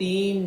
3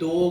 2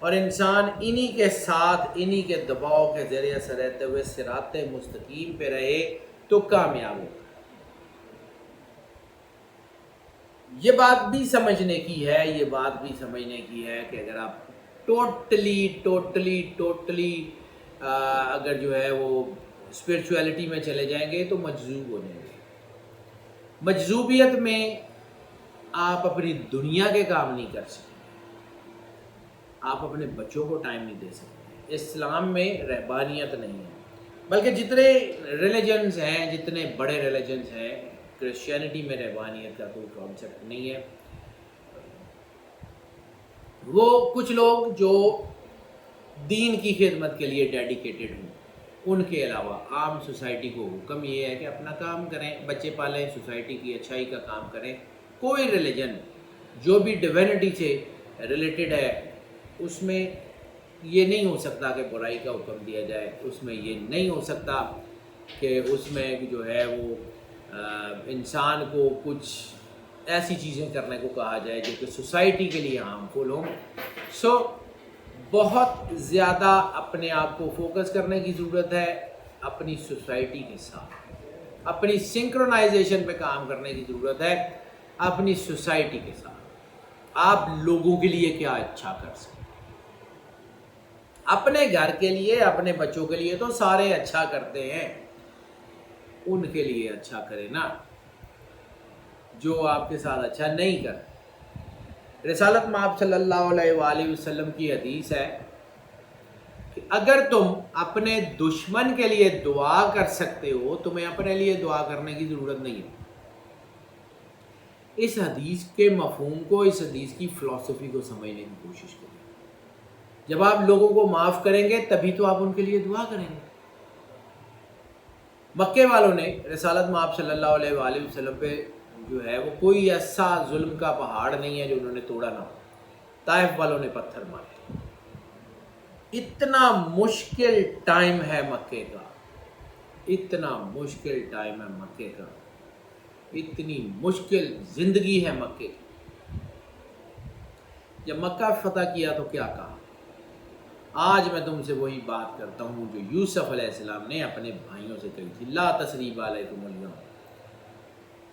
اور انسان انہی کے ساتھ انہی کے دباؤ کے ذریعے سے رہتے ہوئے صراط مستقیم پہ رہے تو کامیاب ہو۔ یہ بات بھی سمجھنے کی ہے، یہ بات بھی سمجھنے کی ہے کہ اگر آپ ٹوٹلی اگر جو ہے وہ اسپرچویلٹی میں چلے جائیں گے تو مجذوب ہو جائیں گے۔ مجذوبیت میں آپ اپنی دنیا کے کام نہیں کر سکتے، آپ اپنے بچوں کو ٹائم نہیں دے سکتے۔ اسلام میں رہبانیت نہیں ہے، بلکہ جتنے ریلیجنز ہیں، جتنے بڑے ریلیجنز ہیں، کرسچینٹی میں رہبانیت کا کوئی کانسیپٹ نہیں ہے۔ وہ کچھ لوگ جو دین کی خدمت کے لیے ڈیڈیکیٹڈ ہوں، ان کے علاوہ عام سوسائٹی کو حکم یہ ہے کہ اپنا کام کریں، بچے پالیں، سوسائٹی کی اچھائی کا کام کریں۔ کوئی ریلیجن جو بھی ڈیوینٹی سے ریلیٹڈ ہے اس میں یہ نہیں ہو سکتا کہ برائی کا حکم دیا جائے، اس میں یہ نہیں ہو سکتا کہ اس میں جو ہے وہ انسان کو کچھ ایسی چیزیں کرنے کو کہا جائے جو کہ سوسائٹی کے لیے ہارمفل ہوں۔ سو بہت زیادہ اپنے آپ کو فوکس کرنے کی ضرورت ہے، اپنی سوسائٹی کے ساتھ اپنی سنکرونائزیشن پہ کام کرنے کی ضرورت ہے، اپنی سوسائٹی کے ساتھ۔ آپ لوگوں کے لیے کیا اچھا کر سکتے، اپنے گھر کے لیے، اپنے بچوں کے لیے تو سارے اچھا کرتے ہیں، ان کے لیے اچھا کریں نا، جو آپ کے ساتھ اچھا نہیں کرتے۔ رسالت مآب صلی اللہ علیہ وآلہ وسلم کی حدیث ہے کہ اگر تم اپنے دشمن کے لیے دعا کر سکتے ہو، تمہیں اپنے لیے دعا کرنے کی ضرورت نہیں ہے۔ اس حدیث کے مفہوم کو، اس حدیث کی فلسفی کو سمجھنے کی کوشش کریں۔ جب آپ لوگوں کو معاف کریں گے تبھی تو آپ ان کے لیے دعا کریں گے۔ مکے والوں نے رسالت مآب صلی اللہ علیہ وآلہ وسلم پہ جو ہے وہ کوئی ایسا ظلم کا پہاڑ نہیں ہے جو انہوں نے توڑا نہ ہو۔ طائف والوں نے پتھر مارے۔ اتنا مشکل ٹائم ہے مکے کا، اتنا مشکل ٹائم ہے مکے کا، اتنی مشکل زندگی ہے مکے کی۔ جب مکہ فتح کیا تو کیا کہا؟ آج میں تم سے وہی بات کرتا ہوں جو یوسف علیہ السلام نے اپنے بھائیوں سے کہی تھی، لا تثریب علیکم اليوم۔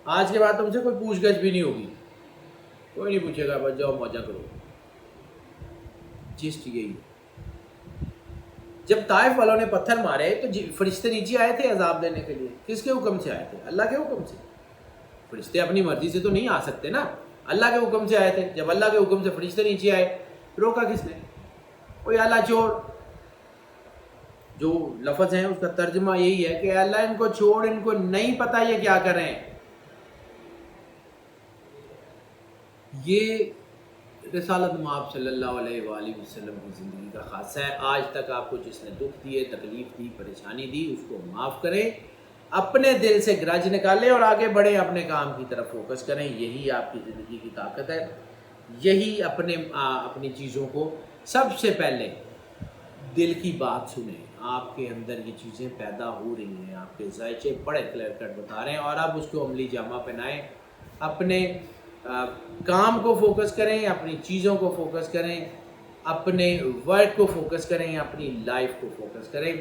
آج کے بعد تم سے کوئی پوچھ گچھ بھی نہیں ہوگی، کوئی نہیں پوچھے گا، بس جاؤ موجہ کرو۔ جسٹ یہی ہے۔ جب طائف والوں نے پتھر مارے تو فرشتے نیچے آئے تھے عذاب دینے کے لیے، کس کے حکم سے آئے تھے؟ اللہ کے حکم سے۔ فرشتے اپنی مرضی سے تو نہیں آ سکتے نا، اللہ کے حکم سے آئے تھے۔ جب اللہ کے حکم سے فرشتے نیچے آئے، روکا کس نے؟ کوئی اللہ چھوڑ، جو لفظ ہیں اس کا ترجمہ یہی ہے کہ اللہ ان کو چھوڑ، ان کو نہیں پتہ یہ کیا کر رہے ہیں۔ یہ رسالت مآب صلی اللہ علیہ وآلہ وسلم کی زندگی کا خاصہ ہے۔ آج تک آپ کو جس نے دکھ دیے، تکلیف دی، پریشانی دی، اس کو معاف کریں، اپنے دل سے گرج نکالیں اور آگے بڑھیں، اپنے کام کی طرف فوکس کریں۔ یہی آپ کی زندگی کی طاقت ہے۔ یہی اپنی چیزوں کو سب سے پہلے دل کی بات سنیں۔ آپ کے اندر یہ چیزیں پیدا ہو رہی ہیں، آپ کے ذائچے بڑے کلیئر کٹ بتا رہے ہیں، اور آپ اس کو عملی جامہ پہنائیں۔ اپنے کام کو فوکس کریں، اپنی چیزوں کو فوکس کریں، اپنے ورک کو فوکس کریں، اپنی لائف کو فوکس کریں،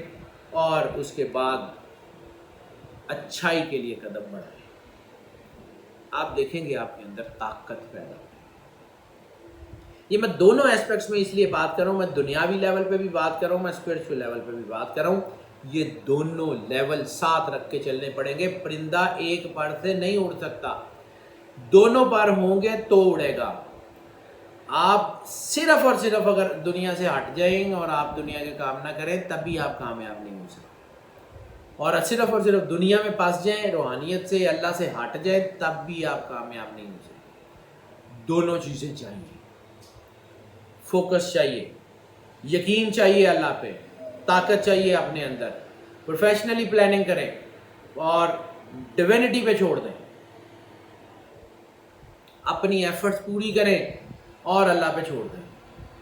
اور اس کے بعد اچھائی کے لیے قدم بڑھائیں۔ آپ دیکھیں گے آپ کے اندر طاقت پیدا ہو۔ یہ میں دونوں ایسپیکٹس میں اس لیے بات کر رہا ہوں، میں دنیاوی لیول پہ بھی بات کر رہا ہوں، میں اسپرچول لیول پہ بھی بات کر رہا ہوں۔ یہ دونوں لیول ساتھ رکھ کے چلنے پڑیں گے۔ پرندہ ایک پر سے نہیں اڑ سکتا، دونوں پر ہوں گے تو اڑے گا۔ آپ صرف اور صرف اگر دنیا سے ہٹ جائیں اور آپ دنیا کے کام نہ کریں تب بھی آپ کامیاب نہیں ہو سکتے، اور صرف اور صرف دنیا میں پھنس جائیں، روحانیت سے، اللہ سے ہٹ جائیں، تب بھی آپ کامیاب نہیں ہو سکتے۔ دونوں چیزیں چاہیے، فوکس چاہیے، یقین چاہیے اللہ پہ، طاقت چاہیے اپنے اندر۔ پروفیشنلی پلاننگ کریں اور ڈیوینٹی پہ چھوڑ دیں، اپنی ایفرٹس پوری کریں اور اللہ پہ چھوڑ دیں۔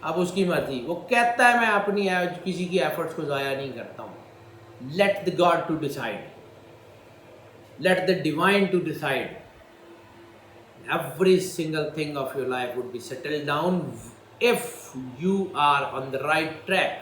اب اس کی مرضی، وہ کہتا ہے میں اپنی کسی کی ایفرٹس کو ضائع نہیں کرتا ہوں۔ Let the God to decide, let the divine to decide. Every single thing of your life would be settle down if you are on the right track.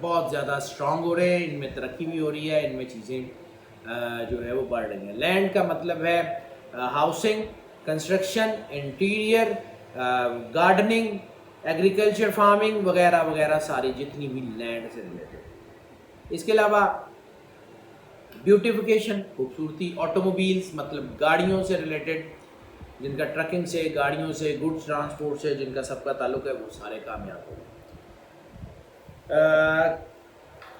بہت زیادہ اسٹرانگ ہو رہے ہیں، ان میں ترقی بھی ہو رہی ہے، ان میں چیزیں جو ہے وہ بڑھ رہی ہیں۔ لینڈ کا مطلب ہے housing, construction, interior, gardening, agriculture, farming وغیرہ وغیرہ، ساری جتنی بھی لینڈ سے ریلیٹڈ۔ اس کے علاوہ بیوٹیفیکیشن، خوبصورتی، آٹوموبیلز مطلب گاڑیوں سے ریلیٹڈ، جن کا ٹرکنگ سے، گاڑیوں سے، گڈس ٹرانسپورٹ سے جن کا سب کا تعلق ہے، وہ سارے کامیاب ہو گئے۔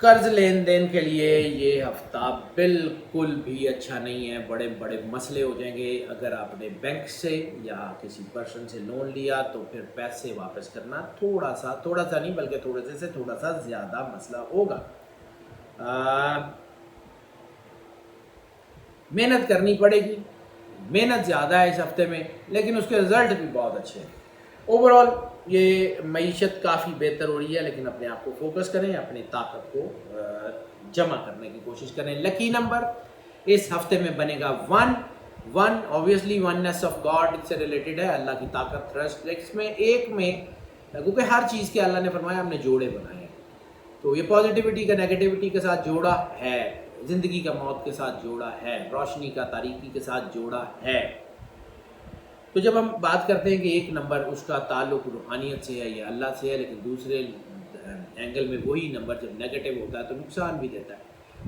قرض لین دین کے لیے یہ ہفتہ بالکل بھی اچھا نہیں ہے، بڑے بڑے مسئلے ہو جائیں گے۔ اگر آپ نے بینک سے یا کسی پرسن سے لون لیا تو پھر پیسے واپس کرنا تھوڑا سا نہیں بلکہ تھوڑا سا زیادہ مسئلہ ہوگا۔ محنت کرنی پڑے گی، محنت زیادہ ہے اس ہفتے میں، لیکن اس کے رزلٹ بھی بہت اچھے ہیں۔ اوور آل یہ معیشت کافی بہتر ہو رہی ہے، لیکن اپنے آپ کو فوکس کریں، اپنی طاقت کو جمع کرنے کی کوشش کریں۔ لکی نمبر اس ہفتے میں بنے گا 1 اوبیسلی وننس آف گاڈ سے ریلیٹڈ ہے، اللہ کی طاقت، تھرسٹ۔ اس میں ایک میں کیونکہ ہر چیز کے اللہ نے فرمایا ہم نے جوڑے بنائے ہیں، تو یہ پازیٹیوٹی کا نیگیٹیوٹی کے ساتھ جوڑا ہے، زندگی کا موت کے ساتھ جوڑا ہے، روشنی کا تاریکی کے ساتھ جوڑا ہے۔ تو جب ہم بات کرتے ہیں کہ ایک نمبر اس کا تعلق روحانیت سے ہے یا اللہ سے ہے، لیکن دوسرے اینگل میں وہی نمبر جب نیگیٹو ہوتا ہے تو نقصان بھی دیتا ہے۔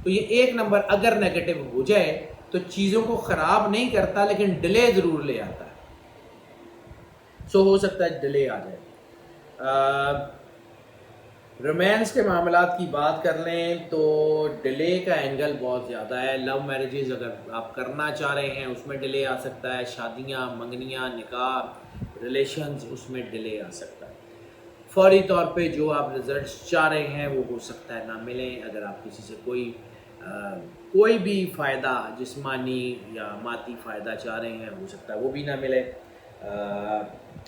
تو یہ ایک نمبر اگر نیگیٹو ہو جائے تو چیزوں کو خراب نہیں کرتا، لیکن ڈیلے ضرور لے آتا ہے۔ سو ہو سکتا ہے ڈیلے آ جائے۔ رومانس کے معاملات کی بات کر لیں تو ڈیلے کا اینگل بہت زیادہ ہے۔ لو میرجز اگر آپ کرنا چاہ رہے ہیں اس میں ڈیلے آ سکتا ہے، شادیاں، منگنیاں، نکاح، ریلیشنز، اس میں ڈیلے آ سکتا ہے۔ فوری طور پہ جو آپ رزلٹس چاہ رہے ہیں وہ ہو سکتا ہے نہ ملیں۔ اگر آپ کسی سے کوئی بھی فائدہ، جسمانی یا مادی فائدہ چاہ رہے ہیں، ہو سکتا ہے وہ بھی نہ ملے۔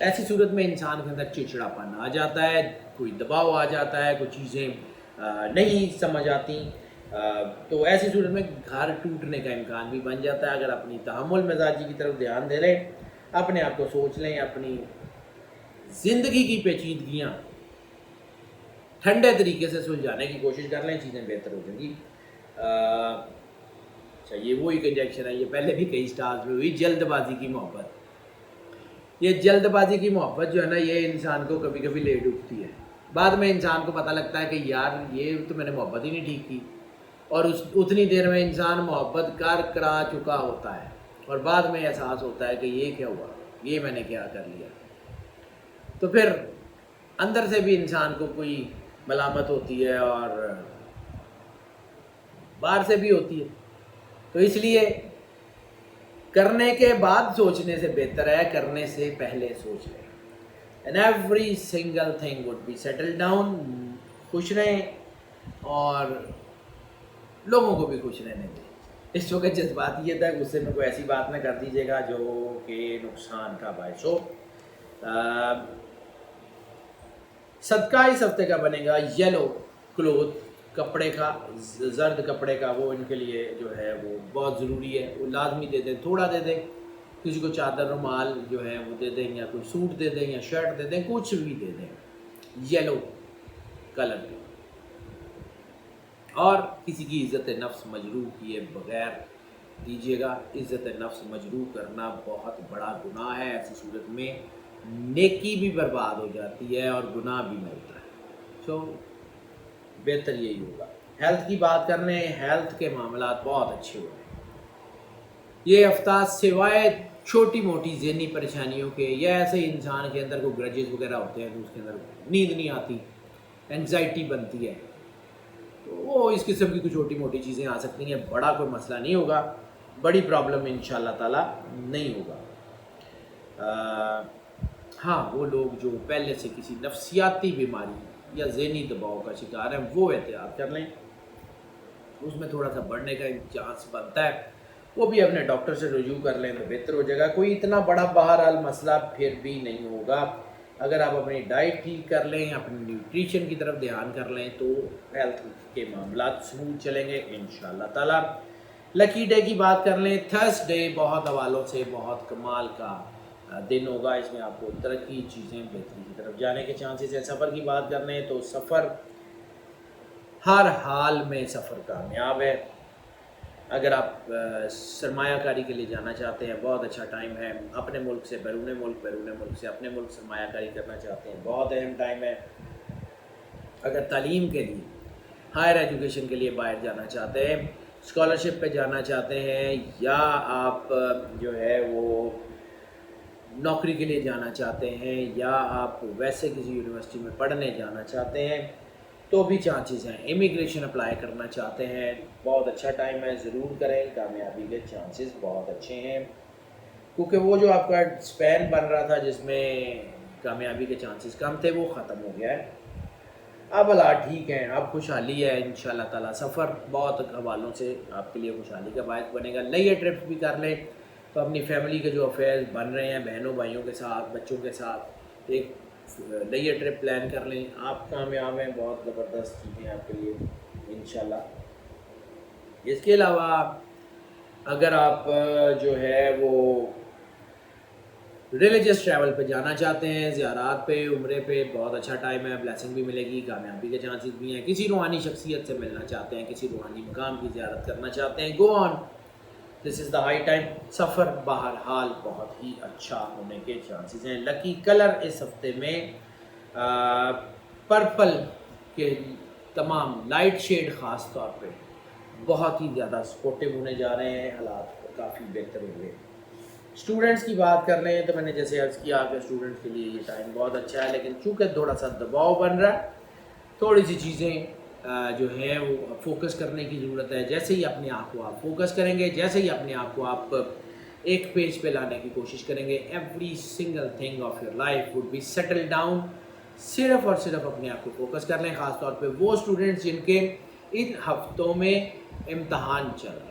ایسی صورت میں انسان کے اندر چڑچڑاپن آ جاتا ہے، کوئی دباؤ آ جاتا ہے، کوئی چیزیں نہیں سمجھ آتی، تو ایسی صورت میں گھر ٹوٹنے کا امکان بھی بن جاتا ہے۔ اگر اپنی تحمل مزاجی کی طرف دھیان دے لیں، اپنے آپ کو سوچ لیں، اپنی زندگی کی پیچیدگیاں ٹھنڈے طریقے سے سلجھانے کی کوشش کر لیں، چیزیں بہتر ہو جائیں گی۔ اچھا، یہ وہی کنجیکشن ہے، یہ پہلے بھی کئی سٹارز میں ہوئی، جلد بازی کی محبت۔ یہ جلد بازی کی محبت جو ہے نا، یہ انسان کو کبھی کبھی لے ڈوبتی ہے۔ بعد میں انسان کو پتہ لگتا ہے کہ یار یہ تو میں نے محبت ہی نہیں ٹھیک کی، اور اتنی دیر میں انسان محبت کرا چکا ہوتا ہے، اور بعد میں احساس ہوتا ہے کہ یہ کیا ہوا، یہ میں نے کیا کر لیا۔ تو پھر اندر سے بھی انسان کو کوئی ملامت ہوتی ہے اور باہر سے بھی ہوتی ہے۔ تو اس لیے کرنے کے بعد سوچنے سے بہتر ہے کرنے سے پہلے سوچ لیں۔ And every single thing would be settled down۔ خوش رہیں اور لوگوں کو بھی خوش رہنے دیں۔ اس وقت جذباتیت ہے، غصے میں کوئی ایسی بات نہ کر دیجیے گا جو کہ نقصان کا باعث ہو۔ صدقہ اس ہفتے کا بنے گا یلو کلوتھ، کپڑے کا، زرد کپڑے کا، وہ ان کے لیے جو ہے وہ بہت ضروری ہے، وہ لازمی دے دیں، تھوڑا دے دیں، کسی کو چادر رومال جو ہے وہ دے دیں، یا کوئی سوٹ دے دیں، یا شرٹ دے دیں، کچھ بھی دے دیں یلو کلر کی۔ اور کسی کی عزت نفس مجروح کیے بغیر دیجیے گا۔ عزت نفس مجروح کرنا بہت بڑا گناہ ہے، ایسی صورت میں نیکی بھی برباد ہو جاتی ہے اور گناہ بھی ملتا ہے۔ سو بہتر یہی ہوگا۔ ہیلتھ کی بات کرنے، ہیلتھ کے معاملات بہت اچھے ہو رہے ہیں یہ ہفتہ، سوائے چھوٹی موٹی ذہنی پریشانیوں کے، یا ایسے انسان کے اندر کوئی گرجز وغیرہ ہوتے ہیں تو اس کے اندر نیند نہیں آتی، انگزائٹی بنتی ہے، تو وہ اس قسم کی کچھ چھوٹی موٹی چیزیں آ سکتی ہیں، بڑا کوئی مسئلہ نہیں ہوگا، بڑی پرابلم انشاءاللہ تعالی نہیں ہوگا۔ ہاں، وہ لوگ جو پہلے سے کسی نفسیاتی بیماری یا ذہنی دباؤ کا شکار ہیں وہ احتیاط کر لیں، اس میں تھوڑا سا بڑھنے کا چانس بنتا ہے، وہ بھی اپنے ڈاکٹر سے رجوع کر لیں تو بہتر ہو جائے گا۔ کوئی اتنا بڑا بہرحال مسئلہ پھر بھی نہیں ہوگا اگر آپ اپنی ڈائٹ ٹھیک کر لیں، اپنی نیوٹریشن کی طرف دھیان کر لیں تو ہیلتھ کے معاملات سموتھ چلیں گے انشاءاللہ تعالی۔ لکی ڈے کی بات کر لیں، تھرسڈے بہت حوالوں سے بہت کمال کا دن ہوگا، اس میں آپ کو ترقی، چیزیں بہتری کی طرف جانے کے چانسز ہیں۔ سفر کی بات کر لیں تو سفر ہر حال میں سفر کامیاب ہے۔ اگر آپ سرمایہ کاری کے لیے جانا چاہتے ہیں بہت اچھا ٹائم ہے، اپنے ملک سے بیرون ملک، بیرون ملک سے اپنے ملک سرمایہ کاری کرنا چاہتے ہیں بہت اہم ٹائم ہے۔ اگر تعلیم کے لیے، ہائر ایجوکیشن کے لیے باہر جانا چاہتے ہیں، اسکالرشپ پہ جانا چاہتے ہیں، یا آپ جو ہے وہ نوکری کے لیے جانا چاہتے ہیں، یا آپ ویسے کسی یونیورسٹی میں پڑھنے جانا چاہتے ہیں، تو بھی چانسز ہیں۔ امیگریشن اپلائی کرنا چاہتے ہیں، بہت اچھا ٹائم ہے، ضرور کریں، کامیابی کے چانسز بہت اچھے ہیں، کیونکہ وہ جو آپ کا اسپین بن رہا تھا جس میں کامیابی کے چانسز کم تھے وہ ختم ہو گیا ہے۔ اب حالات ٹھیک ہیں، اب خوشحالی ہے ان شاء اللہ تعالیٰ۔ سفر بہت حوالوں سے آپ کے لیے خوشحالی کا باعث بنے گا۔ نئے ٹرپس بھی کر لیں تو اپنی فیملی کے جو افیئرز بن رہے ہیں بہنوں بھائیوں کے ساتھ، بچوں کے ساتھ، ایک نئی ٹرپ پلان کر لیں، آپ کامیاب ہیں، بہت زبردست چیزیں آپ کے لیے انشاءاللہ۔ اس کے علاوہ اگر آپ جو ہے وہ ریلیجس ٹریول پہ جانا چاہتے ہیں، زیارات پہ، عمرے پہ، بہت اچھا ٹائم ہے، بلیسنگ بھی ملے گی، کامیابی کے چانسز بھی ہیں۔ کسی روحانی شخصیت سے ملنا چاہتے ہیں، کسی روحانی مقام کی زیارت کرنا چاہتے ہیں، گو آن، دس از دا ہائی ٹائم۔ سفر بہرحال بہت ہی اچھا ہونے کے چانسز ہیں۔ لکی کلر اس ہفتے میں پرپل کے تمام لائٹ شیڈ خاص طور پہ بہت ہی زیادہ سپورٹیو ہونے جا رہے ہیں، حالات کافی بہتر ہوئے۔ اسٹوڈنٹس کی بات کر رہے ہیں تو میں نے جیسے عرض کیا کہ اسٹوڈنٹس کے لیے یہ ٹائم بہت اچھا ہے، لیکن چونکہ تھوڑا سا دباؤ بن رہا ہے، تھوڑی سی چیزیں جو ہیں وہ فوکس کرنے کی ضرورت ہے۔ جیسے ہی اپنے آپ کو آپ فوکس کریں گے، جیسے ہی اپنے آپ کو آپ ایک پیج پہ لانے کی کوشش کریں گے، every single thing of your life would be settle down. صرف اور صرف اپنے آپ کو فوکس کر لیں، خاص طور پہ وہ اسٹوڈنٹس جن کے ان ہفتوں میں امتحان چل رہے ہیں،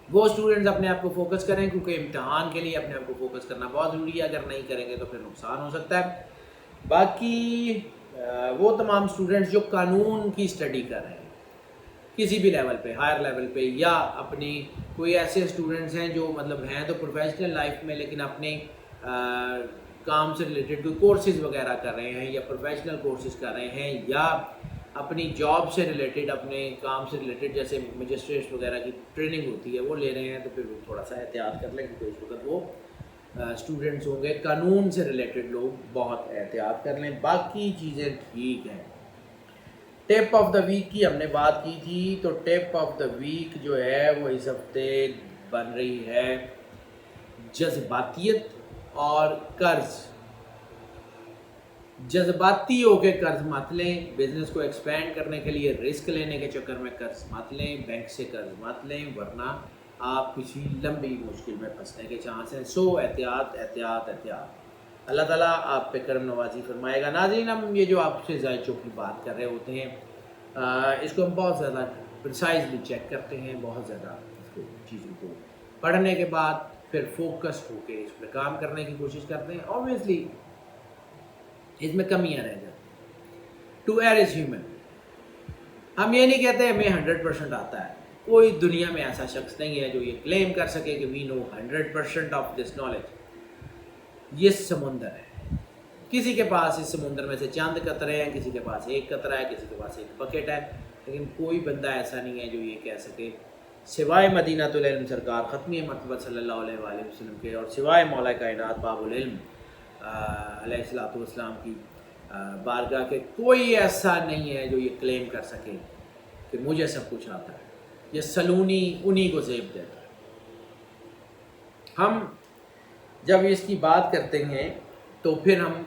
وہ اسٹوڈنٹس اپنے آپ کو فوکس کریں، کیونکہ امتحان کے لیے اپنے آپ کو فوکس کرنا بہت ضروری ہے۔ اگر نہیں کریں گے تو پھر نقصان ہو سکتا ہے۔ باقی وہ تمام اسٹوڈنٹس جو قانون کی اسٹڈی کر رہے ہیں کسی بھی لیول پہ، ہائر لیول پہ، یا اپنی کوئی ایسے اسٹوڈنٹس ہیں جو مطلب ہیں تو پروفیشنل لائف میں لیکن اپنے کام سے ریلیٹڈ کوئی کورسز وغیرہ کر رہے ہیں، یا پروفیشنل کورسز کر رہے ہیں، یا اپنی جاب سے ریلیٹڈ، اپنے کام سے ریلیٹڈ جیسے مجسٹریٹ وغیرہ کی ٹریننگ ہوتی ہے وہ لے رہے ہیں، تو پھر وہ تھوڑا سا احتیاط کر لیں، کیونکہ اس وقت وہ اسٹوڈنٹس ہوں گے قانون سے ریلیٹڈ لوگ، بہت احتیاط کر لیں۔ باقی چیزیں ٹھیک ہیں۔ ٹپ آف دا ویک کی ہم نے بات کی تھی، تو ٹپ آف دا ویک جو ہے وہ اس ہفتے بن رہی ہے جذباتیت اور قرض۔ جذباتی ہو کے قرض مت لیں، بزنس کو ایکسپینڈ کرنے کے لیے رسک لینے کے چکر میں قرض مت لیں، بینک سے قرض مت لیں، ورنہ آپ کسی لمبی مشکل میں پھنسنے کے چانس ہیں۔ سو احتیاط احتیاط احتیاط۔ اللہ تعالیٰ آپ پہ کرم نوازی فرمائے گا۔ ناظرین، ہم یہ جو آپ سے ذائچوں کی بات کر رہے ہوتے ہیں، اس کو ہم بہت زیادہ پرسائزلی چیک کرتے ہیں، بہت زیادہ اس کو چیزوں کو پڑھنے کے بعد پھر فوکس ہو کے اس پہ کام کرنے کی کوشش کرتے ہیں۔ اوبویسلی اس میں کمیاں رہ جاتی ہیں۔ To err is human. ہم یہ نہیں کہتے ہمیں 100% آتا ہے، کوئی دنیا میں ایسا شخص نہیں ہے جو یہ کلیم کر سکے کہ وی نو 100% آف دس نالج۔ یہ سمندر ہے، کسی کے پاس اس سمندر میں سے چند قطرے ہیں، کسی کے پاس ایک قطرہ ہے، کسی کے پاس ایک بکٹ ہے، لیکن کوئی بندہ ایسا نہیں ہے جو یہ کہہ سکے سوائے مدینہ العلم سرکار ختمی مرتبہ صلی اللہ علیہ وآلہ وسلم کے، اور سوائے مولا کائنات باب العلم علیہ الصلوۃ والسلام کی بارگاہ کے، کوئی ایسا نہیں ہے جو یہ کلیم کر سکے کہ مجھے سب کچھ آتا ہے۔ یہ سلونی انہی کو زیب دیتا ہے۔ ہم جب اس کی بات کرتے ہیں تو پھر ہم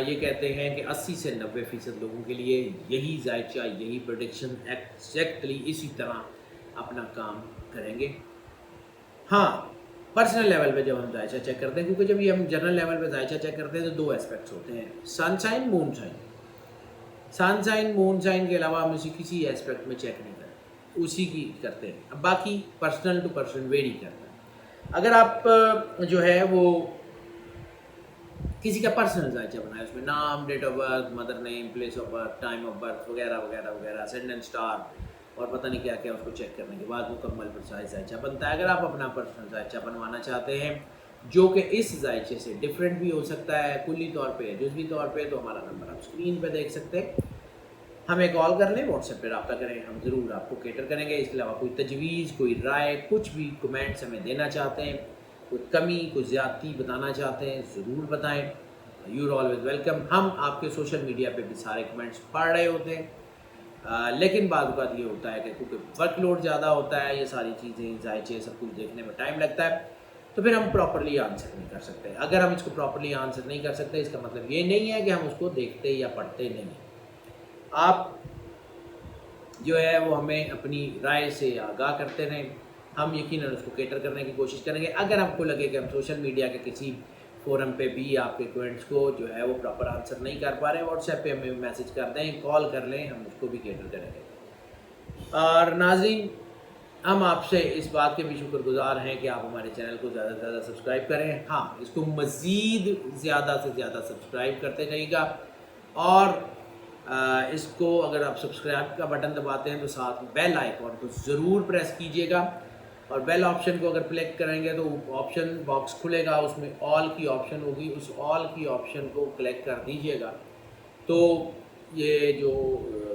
یہ کہتے ہیں کہ 80 سے 90% لوگوں کے لیے یہی ذائچہ، یہی پریڈکشن ایگزیکٹلی اسی طرح اپنا کام کریں گے۔ ہاں، پرسنل لیول پہ جب ہم ذائچہ چیک کرتے ہیں، کیونکہ جب یہ ہم جنرل لیول پہ ذائچہ چیک کرتے ہیں تو دو اسپیکٹس ہوتے ہیں، سن سائن، مون سائن۔ سن سائن، مون سائن کے علاوہ ہم اسی کسی اسپیکٹ میں چیک نہیں کرتے، اسی کی کرتے ہیں۔ اب باقی پرسنل ٹو پرسن ویری کرتا ہے۔ اگر آپ جو ہے وہ کسی کا پرسنل ذائچہ بنائے، اس میں نام، date of birth, mother name, place of birth, time of birth وغیرہ وغیرہ وغیرہ، اسینڈنٹ اسٹار اور پتہ نہیں کیا کیا، اس کو چیک کرنے کے بعد مکمل پرسائز ذائچہ بنتا ہے۔ اگر آپ اپنا پرسنل ذائچہ بنوانا چاہتے ہیں جو کہ اس ذائچے سے ڈفرینٹ بھی ہو سکتا ہے، کلی طور پہ، جزوی طور پہ، تو ہمارا نمبر آپ اسکرین پہ دیکھ سکتے ہیں۔ ہمیں کال کر لیں، واٹس ایپ پہ رابطہ کریں، ہم ضرور آپ کو کیٹر کریں گے۔ اس کے علاوہ کوئی تجویز، کوئی رائے، کچھ بھی کمنٹس ہمیں دینا چاہتے ہیں، کوئی کمی، کوئی زیادتی بتانا چاہتے ہیں، ضرور بتائیں۔ You are always welcome. ہم آپ کے سوشل میڈیا پہ بھی سارے کمنٹس پڑھ رہے ہوتے ہیں، لیکن بعض اوقات یہ ہوتا ہے کہ کیونکہ ورک لوڈ زیادہ ہوتا ہے، یہ ساری چیزیں ذائچے سب کچھ دیکھنے میں ٹائم لگتا ہے، تو پھر ہم پراپرلی آنسر نہیں کر سکتے۔ اگر ہم اس کو پراپرلی آنسر نہیں کر سکتے، اس کا مطلب یہ نہیں ہے کہ ہم اس کو دیکھتے یا پڑھتے نہیں ہیں۔ آپ جو ہے وہ ہمیں اپنی رائے سے آگاہ کرتے رہیں، ہم یقیناً اس کو کیٹر کرنے کی کوشش کریں گے۔ اگر آپ کو لگے کہ ہم سوشل میڈیا کے کسی فورم پہ بھی آپ کے کوئنٹس کو جو ہے وہ پراپر آنسر نہیں کر پا رہے، واٹس ایپ پہ ہمیں میسج کر دیں، کال کر لیں، ہم اس کو بھی کیٹر کریں گے۔ اور ناظرین، ہم آپ سے اس بات کے بھی شکر گزار ہیں کہ آپ ہمارے چینل کو زیادہ سے زیادہ سبسکرائب کریں۔ ہاں، اس کو مزید زیادہ سے زیادہ سبسکرائب کرتے جائیے گا، اور اس کو اگر آپ سبسکرائب کا بٹن دباتے ہیں تو ساتھ بیل آئیکن کو ضرور پریس کیجیے گا، اور بیل آپشن کو اگر کلک کریں گے تو آپشن باکس کھلے گا، اس میں آل کی آپشن ہوگی، اس آل کی آپشن کو کلک کر دیجیے گا، تو یہ جو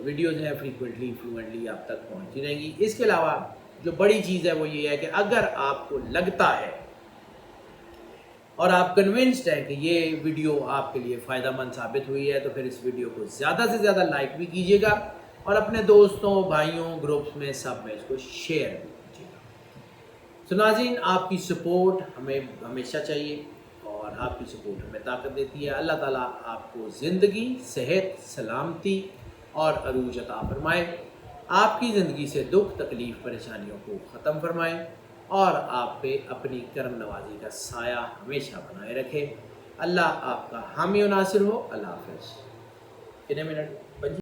ویڈیوز ہیں فریکوینٹلی آپ تک پہنچتی رہیں گی۔ اس کے علاوہ جو بڑی چیز ہے وہ یہ ہے کہ اگر آپ کو لگتا ہے اور آپ کنونسڈ ہیں کہ یہ ویڈیو آپ کے لیے فائدہ مند ثابت ہوئی ہے، تو پھر اس ویڈیو کو زیادہ سے زیادہ لائک بھی کیجیے گا، اور اپنے دوستوں، بھائیوں، گروپس میں سب میں اس کو شیئر بھی کیجیے گا۔ تو ناظرین، آپ کی سپورٹ ہمیں ہمیشہ چاہیے، اور آپ کی سپورٹ ہمیں طاقت دیتی ہے۔ اللہ تعالیٰ آپ کو زندگی، صحت، سلامتی اور عروج عطا فرمائے، آپ کی زندگی سے دکھ، تکلیف، پریشانیوں کو ختم فرمائے، اور آپ پہ اپنی کرم نوازی کا سایہ ہمیشہ بنائے رکھے۔ اللہ آپ کا حامی و ناصر ہو۔ اللہ حافظ۔ کتنے منٹ؟